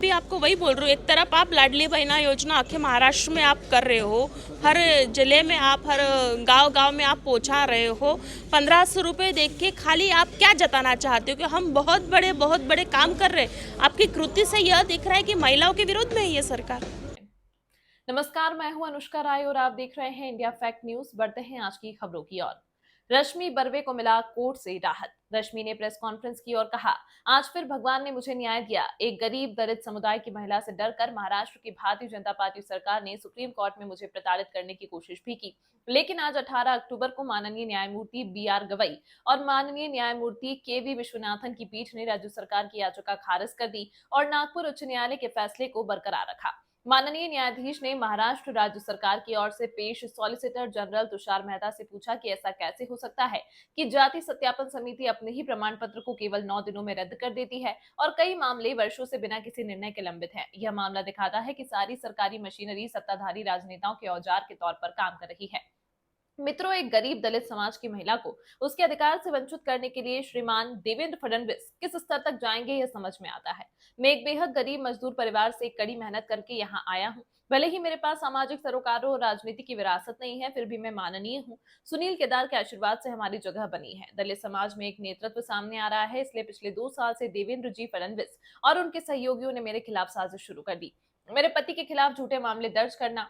भी आपको वही बोल रही हूँ, एक तरफ आप लाडली बहना योजना आखे महाराष्ट्र में आप कर रहे हो, हर जिले में आप हर गांव में आप पहुंचा रहे हो। 1500 रुपये देख के खाली आप क्या जताना चाहते हो कि हम बहुत बड़े काम कर रहे हैं? आपकी कृति से यह दिख रहा है कि महिलाओं के विरोध में है ये सरकार। नमस्कार, मैं हूं अनुष्का राय और आप देख रहे हैं इंडिया फैक्ट न्यूज। बढ़ते हैं आज की खबरों की ओर। रश्मि बर्वे को मिला कोर्ट से राहत। रश्मि ने प्रेस कॉन्फ्रेंस की और कहा, आज फिर भगवान ने मुझे न्याय दिया। एक गरीब दलित समुदाय की महिला से डरकर महाराष्ट्र की भारतीय जनता पार्टी सरकार ने सुप्रीम कोर्ट में मुझे प्रताड़ित करने की कोशिश भी की, लेकिन आज 18 अक्टूबर को माननीय न्यायमूर्ति BR गवई और माननीय न्यायमूर्ति KV विश्वनाथन की पीठ ने राज्य सरकार की याचिका खारिज कर दी और नागपुर उच्च न्यायालय के फैसले को बरकरार रखा। माननीय न्यायाधीश ने महाराष्ट्र राज्य सरकार की ओर से पेश सॉलिसिटर जनरल तुषार मेहता से पूछा कि ऐसा कैसे हो सकता है कि जाति सत्यापन समिति अपने ही प्रमाण पत्र को केवल 9 दिनों में रद्द कर देती है और कई मामले वर्षों से बिना किसी निर्णय के लंबित हैं। यह मामला दिखाता है कि सारी सरकारी मशीनरी सत्ताधारी राजनेताओं के औजार के तौर पर काम कर रही है। मित्रों, एक गरीब दलित समाज की महिला को उसके अधिकार से वंचित करने के लिए श्रीमान देवेंद्र फडणवीस किस स्तर तक जाएंगे, यह समझ में आता है। मैं एक बेहद गरीब मजदूर परिवार से कड़ी मेहनत करके यहाँ आया हूँ। भले ही मेरे पास सामाजिक सरोकारों और राजनीति की विरासत नहीं है, फिर भी मैं माननीय हूँ। सुनील केदार के आशीर्वाद से हमारी जगह बनी है। दलित समाज में एक नेतृत्व सामने आ रहा है, इसलिए पिछले 2 साल से देवेंद्र जी फडणवीस और उनके सहयोगियों ने मेरे खिलाफ साजिश शुरू कर दी। मेरे पति के खिलाफ झूठे मामले दर्ज करना,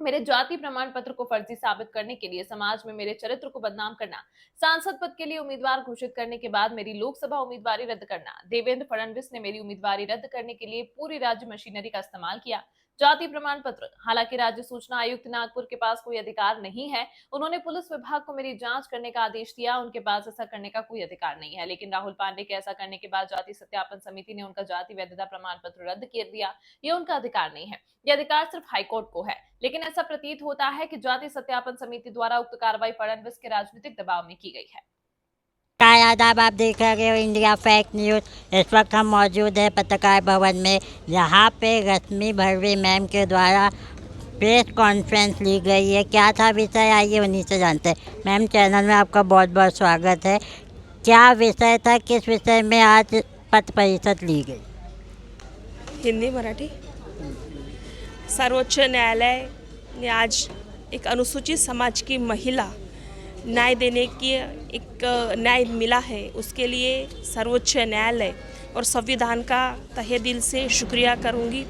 मेरे जाति प्रमाण पत्र को फर्जी साबित करने के लिए समाज में मेरे चरित्र को बदनाम करना, सांसद पद के लिए उम्मीदवार घोषित करने के बाद मेरी लोकसभा उम्मीदवारी रद्द करना। देवेंद्र फडणवीस ने मेरी उम्मीदवारी रद्द करने के लिए पूरी राज्य मशीनरी का इस्तेमाल किया। जाति प्रमाण पत्र, हालांकि राज्य सूचना आयुक्त नागपुर के पास कोई अधिकार नहीं है। उन्होंने पुलिस विभाग को मेरी जांच करने का आदेश दिया, उनके पास ऐसा करने का कोई अधिकार नहीं है। लेकिन राहुल पांडे के ऐसा करने के बाद जाति सत्यापन समिति ने उनका जाति वैधता प्रमाण पत्र रद्द कर दिया। ये उनका अधिकार नहीं है, ये अधिकार सिर्फ हाईकोर्ट को है। लेकिन ऐसा प्रतीत होता है कि जाति सत्यापन समिति द्वारा उक्त कार्रवाई फडणवीस के राजनीतिक दबाव में की गई है। आदाब, आप देख रहे हो इंडिया फैक्ट न्यूज़। इस वक्त हम मौजूद हैं पत्रकार भवन में, जहाँ पे रश्मि बर्वे मैम के द्वारा प्रेस कॉन्फ्रेंस ली गई है। क्या था विषय, आइए उन्हीं से जानते हैं। मैम, चैनल में आपका बहुत बहुत स्वागत है। क्या विषय था, किस विषय में आज पत्र परिषद ली गई? हिंदी मराठी। सर्वोच्च न्यायालय ने आज एक अनुसूचित समाज की महिला न्याय देने की एक न्याय मिला है, उसके लिए सर्वोच्च न्यायालय और संविधान का तहे दिल से शुक्रिया करूंगी।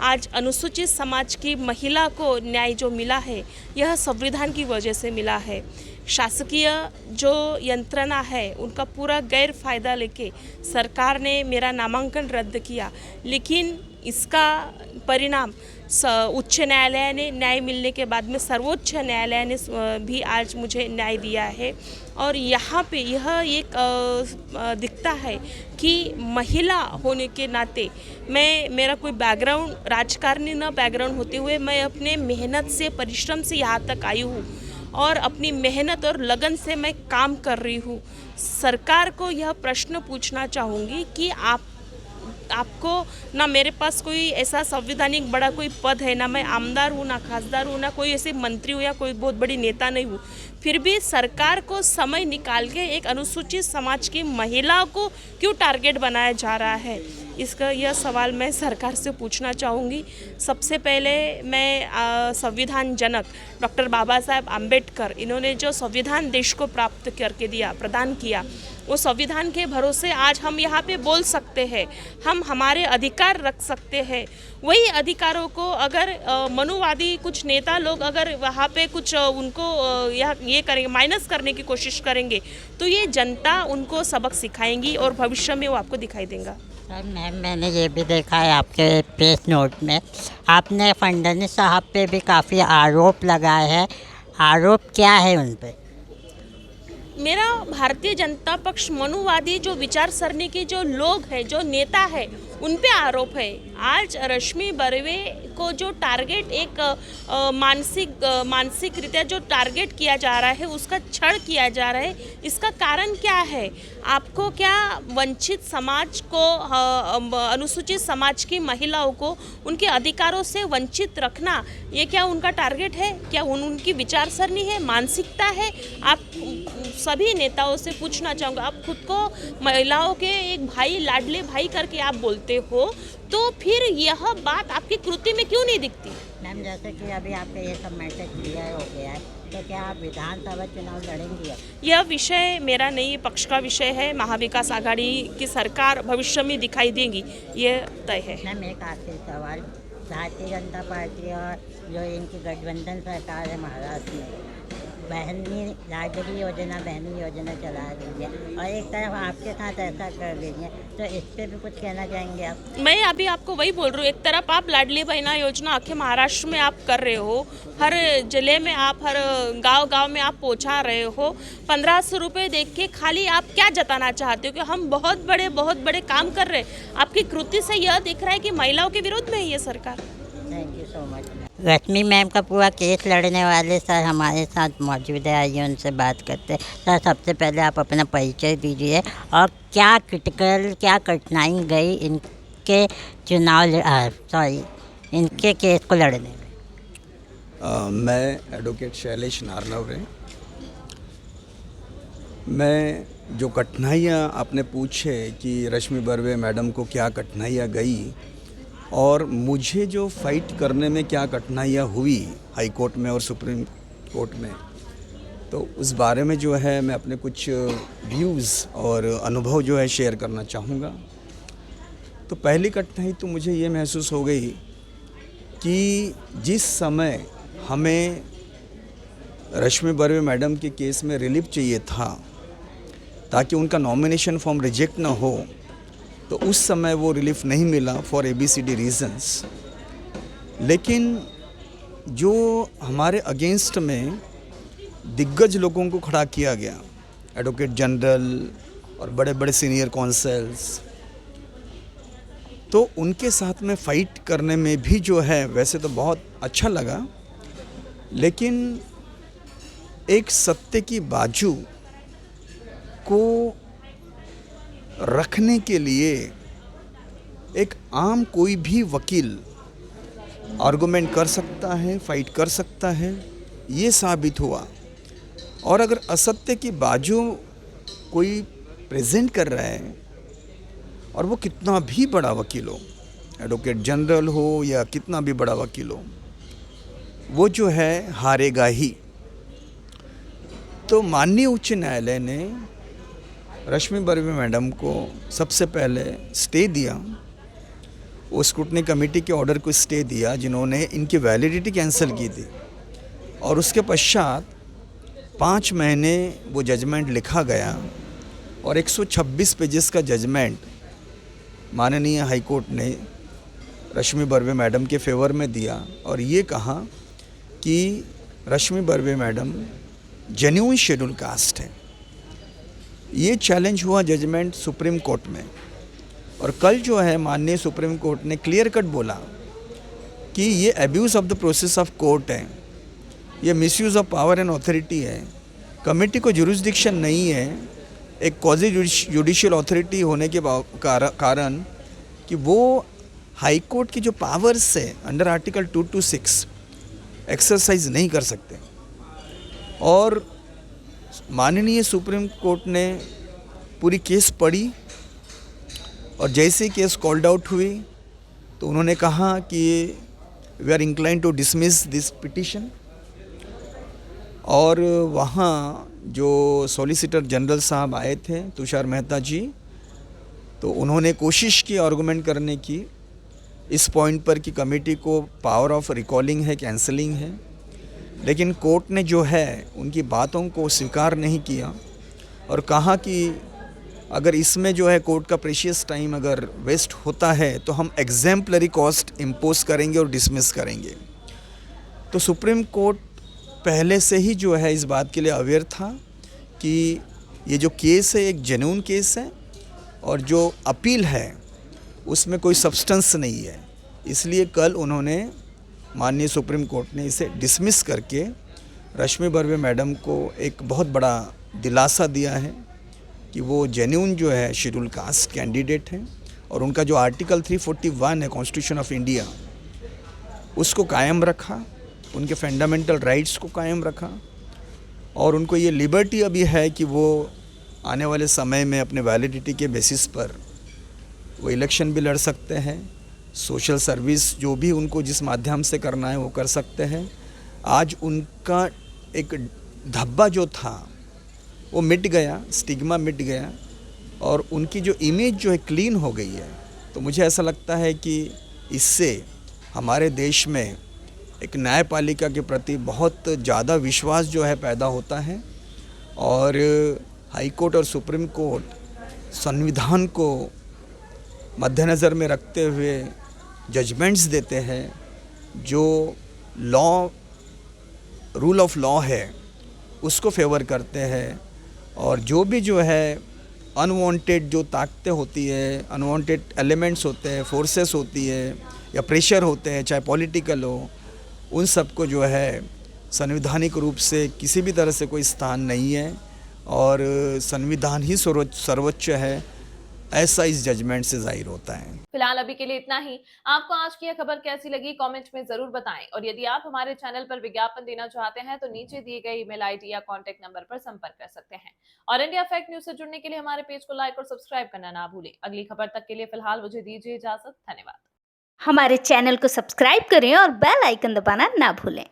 आज अनुसूचित समाज की महिला को न्याय जो मिला है, यह संविधान की वजह से मिला है। शासकीय जो यंत्रणा है, उनका पूरा गैर फायदा लेके सरकार ने मेरा नामांकन रद्द किया, लेकिन इसका परिणाम उच्च न्यायालय ने न्याय मिलने के बाद में सर्वोच्च न्यायालय ने भी आज मुझे न्याय दिया है। और यहाँ पे यह एक दिखता है कि महिला होने के नाते मेरा कोई बैकग्राउंड राजकारणी न बैकग्राउंड होते हुए मैं अपने मेहनत से, परिश्रम से यहाँ तक आई हूँ और अपनी मेहनत और लगन से मैं काम कर रही हूँ। सरकार को यह प्रश्न पूछना चाहूँगी कि आपको ना मेरे पास कोई ऐसा संवैधानिक बड़ा कोई पद है, ना मैं आमदार हूँ, ना खासदार हूँ, ना कोई ऐसे मंत्री हूँ या कोई बहुत बड़ी नेता नहीं हूँ, फिर भी सरकार को समय निकाल के एक अनुसूचित समाज की महिला को क्यों टारगेट बनाया जा रहा है, इसका यह सवाल मैं सरकार से पूछना चाहूँगी। सबसे पहले मैं संविधान जनक डॉक्टर बाबा साहेब आम्बेडकर, इन्होंने जो संविधान देश को प्राप्त करके दिया, प्रदान किया, वो संविधान के भरोसे आज हम यहाँ पे बोल सकते हैं, हम हमारे अधिकार रख सकते हैं। वही अधिकारों को अगर मनुवादी कुछ नेता लोग अगर वहाँ पे कुछ उनको ये करेंगे, माइनस करने की कोशिश करेंगे, तो ये जनता उनको सबक सिखाएंगी और भविष्य में वो आपको दिखाई देगा। मैम, मैंने ये भी देखा है आपके प्रेस नोट में, आपने फडणवीस साहब पे भी काफ़ी आरोप लगाए हैं। आरोप क्या है उन पे? मेरा भारतीय जनता पक्ष मनुवादी जो विचार सरणी के जो लोग हैं, जो नेता है, उन पे आरोप है। आज रश्मि बर्वे को जो टारगेट एक मानसिक रीत्या जो टारगेट किया जा रहा है, उसका छळ किया जा रहा है, इसका कारण क्या है? आपको क्या वंचित समाज को, अनुसूचित समाज की महिलाओं को उनके अधिकारों से वंचित रखना, ये क्या उनका टारगेट है? क्या उनकी विचार सरणी है, मानसिकता है? आप सभी नेताओं से पूछना चाहूँगा, आप खुद को महिलाओं के एक भाई, लाडले भाई करके आप बोलते हो, तो फिर यह बात आपकी कृति में क्यों नहीं दिखती? मैम, जैसे कि अभी आपका ये सब मैटर क्लियर हो गया है, तो क्या आप विधानसभा चुनाव लड़ेंगी अब? यह विषय मेरा नहीं, पक्ष का विषय है। महाविकास आघाड़ी की सरकार भविष्य में दिखाई देगी, ये तय है। मैम, एक आखिरी सवाल, भारतीय जनता पार्टी और जो इनकी गठबंधन सरकार है महाराष्ट्र में, लाडली योजना चला रही है और एक तरफ आपके साथ ऐसा कर रही है, तो इस पर भी कुछ कहना चाहेंगे आप? मैं अभी आपको वही बोल रही हूँ, एक तरफ आप लाडली बहना योजना आखे महाराष्ट्र में आप कर रहे हो, हर जिले में आप, हर गांव में आप पहुंचा रहे हो। 1500 रुपये देख के खाली आप क्या जताना चाहते हो कि हम बहुत बड़े काम कर रहे हैं? आपकी कृति से यह दिख रहा है कि महिलाओं के विरोध में है ये सरकार। Thank you so much. Rashmi ma'am का पूरा केस लड़ने वाले सर हमारे साथ मौजूद है, आइए उनसे बात करते हैं। सर, सबसे पहले आप अपना परिचय दीजिए और क्या कठिनाई गई इनके इनके केस को लड़ने में? मैं एडवोकेट शैलेश नारनवरे। मैं जो कठिनाइयाँ आपने पूछे कि रश्मि बर्वे मैडम को क्या कठिनाइयाँ गई और मुझे जो फाइट करने में क्या कठिनाइयाँ हुई हाई कोर्ट में और सुप्रीम कोर्ट में, तो उस बारे में जो है मैं अपने कुछ व्यूज़ और अनुभव जो है शेयर करना चाहूँगा। तो पहली कठिनाई तो मुझे ये महसूस हो गई कि जिस समय हमें रश्मि बर्वे मैडम के केस में रिलीफ चाहिए था ताकि उनका नॉमिनेशन फॉर्म रिजेक्ट ना हो, तो उस समय वो रिलीफ नहीं मिला फॉर ABCD रीजंस। लेकिन जो हमारे अगेंस्ट में दिग्गज लोगों को खड़ा किया गया, एडवोकेट जनरल और बड़े बड़े सीनियर कौंसल्स, तो उनके साथ में फ़ाइट करने में भी जो है वैसे तो बहुत अच्छा लगा, लेकिन एक सत्य की बाजू को रखने के लिए एक आम कोई भी वकील आर्गुमेंट कर सकता है, फाइट कर सकता है, ये साबित हुआ। और अगर असत्य की बाजू कोई प्रेजेंट कर रहा है और वो कितना भी बड़ा वकील हो, एडवोकेट जनरल हो या कितना भी बड़ा वकील हो, वो जो है हारेगा ही। तो माननीय उच्च न्यायालय ने रश्मि बर्वे मैडम को सबसे पहले स्टे दिया, वो स्क्रूटनी कमेटी के ऑर्डर को स्टे दिया जिन्होंने इनकी वैलिडिटी कैंसिल की थी, और उसके पश्चात 5 महीने वो जजमेंट लिखा गया और 126 पेजेस का जजमेंट माननीय हाई कोर्ट ने रश्मि बर्वे मैडम के फेवर में दिया और ये कहा कि Rashmi Barve madam genuine schedule caste है। ये चैलेंज हुआ जजमेंट सुप्रीम कोर्ट में, और कल जो है माननीय सुप्रीम कोर्ट ने क्लियर कट बोला कि ये abuse of the process of court है, ये misuse of power and authority है। कमेटी को जुरिस्डिक्शन नहीं है एक क्वाजी जुडिशियल अथॉरिटी होने के कारण कि वो हाई कोर्ट की जो पावर्स है अंडर आर्टिकल 226 एक्सरसाइज नहीं कर सकते। और माननीय सुप्रीम कोर्ट ने पूरी केस पढ़ी और जैसे ही केस कॉल्ड आउट हुई तो उन्होंने कहा कि we are incline to dismiss this petition. और वहाँ जो सॉलिसिटर जनरल साहब आए थे तुषार मेहता जी, तो उन्होंने कोशिश की आर्गुमेंट करने की इस पॉइंट पर कि कमेटी को पावर ऑफ रिकॉलिंग है, कैंसलिंग है, लेकिन कोर्ट ने जो है उनकी बातों को स्वीकार नहीं किया और कहा कि अगर इसमें जो है कोर्ट का प्रेशियस टाइम अगर वेस्ट होता है तो हम एग्जाम्पलरी कॉस्ट इम्पोज करेंगे और डिसमिस करेंगे। तो सुप्रीम कोर्ट पहले से ही जो है इस बात के लिए अवेयर था कि ये जो केस है एक जेन्युइन केस है और जो अपील है उसमें कोई सब्सटेंस नहीं है, इसलिए कल उन्होंने माननीय सुप्रीम कोर्ट ने इसे डिसमिस करके रश्मि बर्वे मैडम को एक बहुत बड़ा दिलासा दिया है कि वो जेन्युइन जो है शेड्यूल कास्ट कैंडिडेट हैं और उनका जो आर्टिकल 341 है कॉन्स्टिट्यूशन ऑफ इंडिया उसको कायम रखा, उनके फंडामेंटल राइट्स को कायम रखा और उनको ये लिबर्टी अभी है कि वो आने वाले समय में अपने वैलिडिटी के बेसिस पर वो इलेक्शन भी लड़ सकते हैं, सोशल सर्विस जो भी उनको जिस माध्यम से करना है वो कर सकते हैं। आज उनका एक धब्बा जो था वो मिट गया, स्टिग्मा मिट गया और उनकी जो इमेज जो है क्लीन हो गई है। तो मुझे ऐसा लगता है कि इससे हमारे देश में एक न्यायपालिका के प्रति बहुत ज़्यादा विश्वास जो है पैदा होता है और हाई कोर्ट और सुप्रीम कोर्ट संविधान को मद्देनज़र में रखते हुए जजमेंट्स देते हैं, जो लॉ रूल ऑफ लॉ है उसको फेवर करते हैं और जो भी जो है अनवांटेड जो ताकतें होती है, अनवांटेड एलिमेंट्स होते हैं, फोर्सेस होती है या प्रेशर होते हैं, चाहे पॉलिटिकल हो, उन सब को जो है संवैधानिक रूप से किसी भी तरह से कोई स्थान नहीं है और संविधान ही सर्वोच्च है, ऐसा इस जजमेंट से जाहिर होता है। फिलहाल अभी के लिए इतना ही। आपको आज की यह खबर कैसी लगी कमेंट में जरूर बताएं और यदि आप हमारे चैनल पर विज्ञापन देना चाहते हैं तो नीचे दिए गए ईमेल आईडी या कांटेक्ट नंबर पर संपर्क कर सकते हैं और इंडिया फैक्ट न्यूज से जुड़ने के लिए हमारे पेज को लाइक और सब्सक्राइब करना ना भूलें। अगली खबर तक के लिए फिलहाल मुझे दीजिए इजाजत। धन्यवाद। हमारे चैनल को सब्सक्राइब करें और बेल आइकन दबाना ना भूलें।